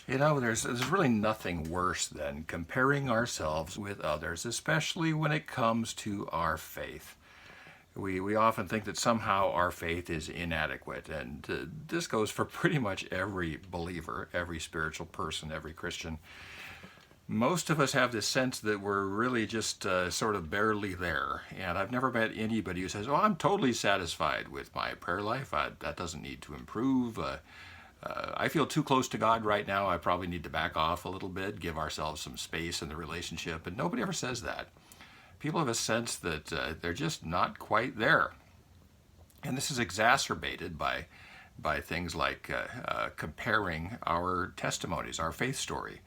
You know, there's really nothing worse than comparing ourselves with others, especially when it comes to our faith. We often think that somehow our faith is inadequate, and this goes for pretty much every believer, every spiritual person, every Christian. Most of us have this sense that we're really just sort of barely there, and I've never met anybody who says, "Oh, I'm totally satisfied with my prayer life. That doesn't need to improve. I feel too close to God right now. I probably need to back off a little bit, give ourselves some space in the relationship." And nobody ever says that. People have a sense that they're just not quite there. And this is exacerbated by things like comparing our testimonies, our faith story.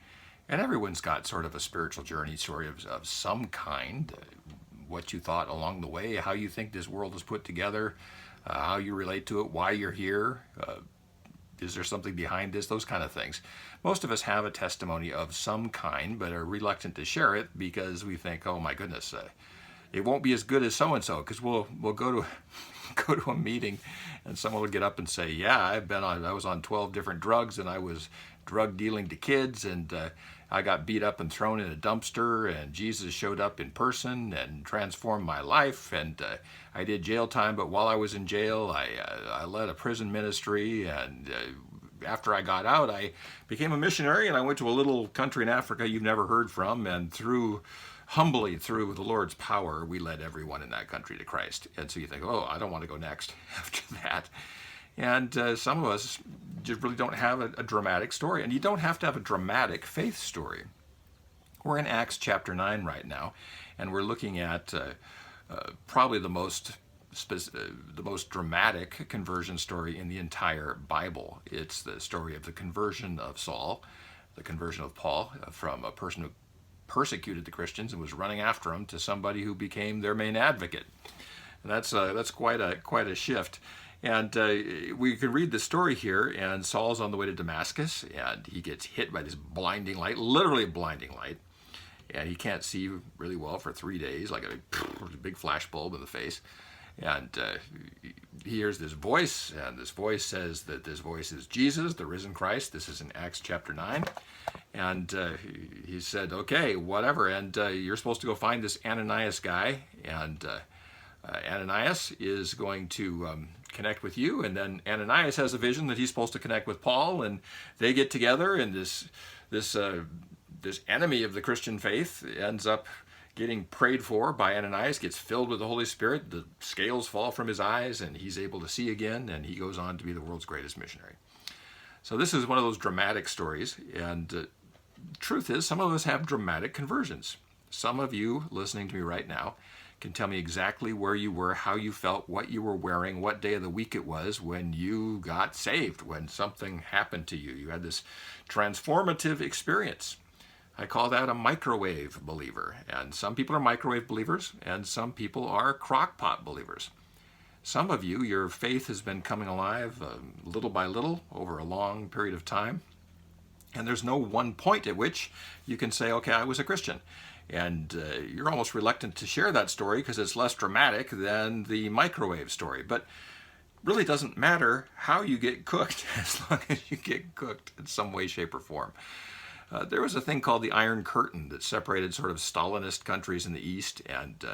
And everyone's got sort of a spiritual journey story of some kind. What you thought along the way, how you think this world is put together, how you relate to it, why you're here. Is there something behind this? Those kind of things. Most of us have a testimony of some kind, but are reluctant to share it because we think, "Oh my goodness, it won't be as good as so and so." Because we'll go to go to a meeting, and someone will get up and say, "Yeah, I was on 12 different drugs, and I was drug dealing to kids, and I got beat up and thrown in a dumpster, and Jesus showed up in person and transformed my life, and I did jail time, but while I was in jail, I led a prison ministry, and after I got out, I became a missionary, and I went to a little country in Africa you've never heard from, and humbly through the Lord's power, we led everyone in that country to Christ." And so you think, "Oh, I don't want to go next after that." And some of us just really don't have a dramatic story. And you don't have to have a dramatic faith story. We're in Acts chapter 9 right now, and we're looking at probably the most dramatic conversion story in the entire Bible. It's the story of the conversion of Saul, the conversion of Paul, from a person who persecuted the Christians and was running after them to somebody who became their main advocate. And that's quite a shift. And we can read the story here, and Saul's on the way to Damascus, and he gets hit by this blinding light, literally a blinding light, and he can't see really well for 3 days, like a big flash bulb in the face. And he hears this voice, and this voice says that this voice is Jesus, the risen Christ. This is in Acts chapter 9. And he said, "Okay, whatever, and you're supposed to go find this Ananias guy, and Ananias is going to connect with you." And then Ananias has a vision that he's supposed to connect with Paul, and they get together, and this enemy of the Christian faith ends up getting prayed for by Ananias, gets filled with the Holy Spirit, the scales fall from his eyes, and he's able to see again, and he goes on to be the world's greatest missionary. So this is one of those dramatic stories, and truth is, some of us have dramatic conversions. Some of you listening to me right now can tell me exactly where you were, how you felt, what you were wearing, what day of the week it was when you got saved, when something happened to you. You had this transformative experience. I call that a microwave believer. And some people are microwave believers, and some people are crockpot believers. Some of you, your faith has been coming alive little by little over a long period of time. And there's no one point at which you can say, "Okay, I was a Christian." And you're almost reluctant to share that story because it's less dramatic than the microwave story. But really doesn't matter how you get cooked as long as you get cooked in some way, shape, or form. There was a thing called the Iron Curtain that separated sort of Stalinist countries in the East and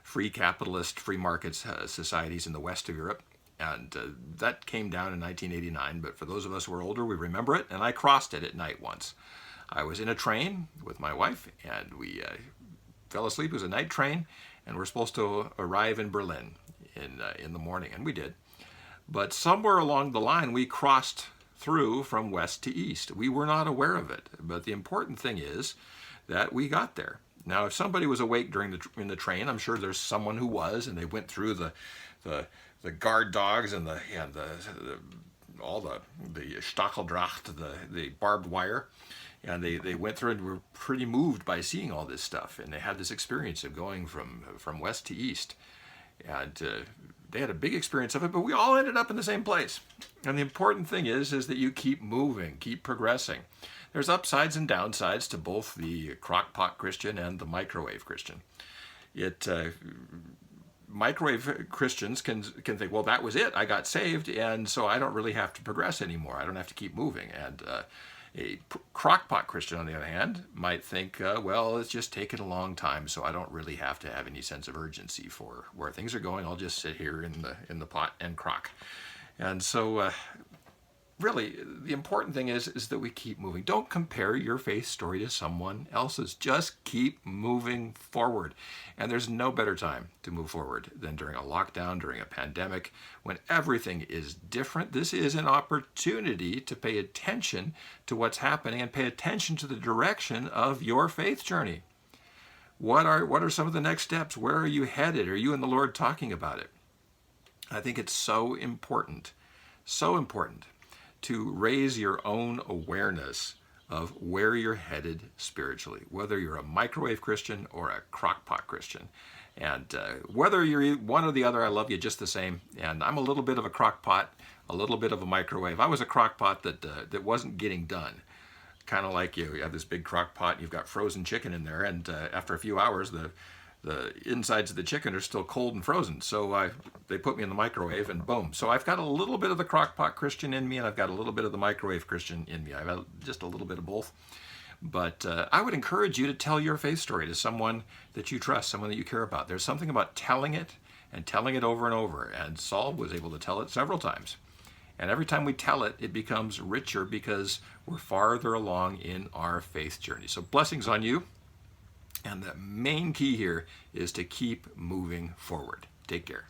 free capitalist, free market societies in the West of Europe. And that came down in 1989, but for those of us who are older, we remember it, and I crossed it at night once. I was in a train with my wife, and we fell asleep. It was a night train, and we're supposed to arrive in Berlin in the morning, and we did. But somewhere along the line, we crossed through from west to east. We were not aware of it, but the important thing is that we got there. Now, if somebody was awake in the train, I'm sure there's someone who was, and they went through the guard dogs and all the Stacheldraht, the barbed wire, and they went through and were pretty moved by seeing all this stuff, and they had this experience of going from west to east, and they had a big experience of it, but we all ended up in the same place. And the important thing is that you keep moving, keep progressing. There's upsides and downsides to both the crockpot Christian and the microwave Christian. microwave Christians can think, well, that was it. I got saved, and so I don't really have to progress anymore. I don't have to keep moving. And a crockpot Christian, on the other hand, might think, well, it's just taken a long time, so I don't really have to have any sense of urgency for where things are going. I'll just sit here in the pot and crock. And so really, the important thing is that we keep moving. Don't compare your faith story to someone else's. Just keep moving forward. And there's no better time to move forward than during a lockdown, during a pandemic, when everything is different. This is an opportunity to pay attention to what's happening and pay attention to the direction of your faith journey. What are some of the next steps? Where are you headed? Are you and the Lord talking about it? I think it's so important to raise your own awareness of where you're headed spiritually, whether you're a microwave Christian or a crockpot Christian. And whether you're one or the other, I love you just the same. And I'm a little bit of a crockpot, a little bit of a microwave. I was a crockpot that wasn't getting done. Kind of like you have this big crockpot, you've got frozen chicken in there, and after a few hours, the insides of the chicken are still cold and frozen. So they put me in the microwave and boom. So I've got a little bit of the crockpot Christian in me, and I've got a little bit of the microwave Christian in me. I've got just a little bit of both. But I would encourage you to tell your faith story to someone that you trust, someone that you care about. There's something about telling it and telling it over and over. And Saul was able to tell it several times. And every time we tell it, it becomes richer because we're farther along in our faith journey. So blessings on you. And the main key here is to keep moving forward. Take care.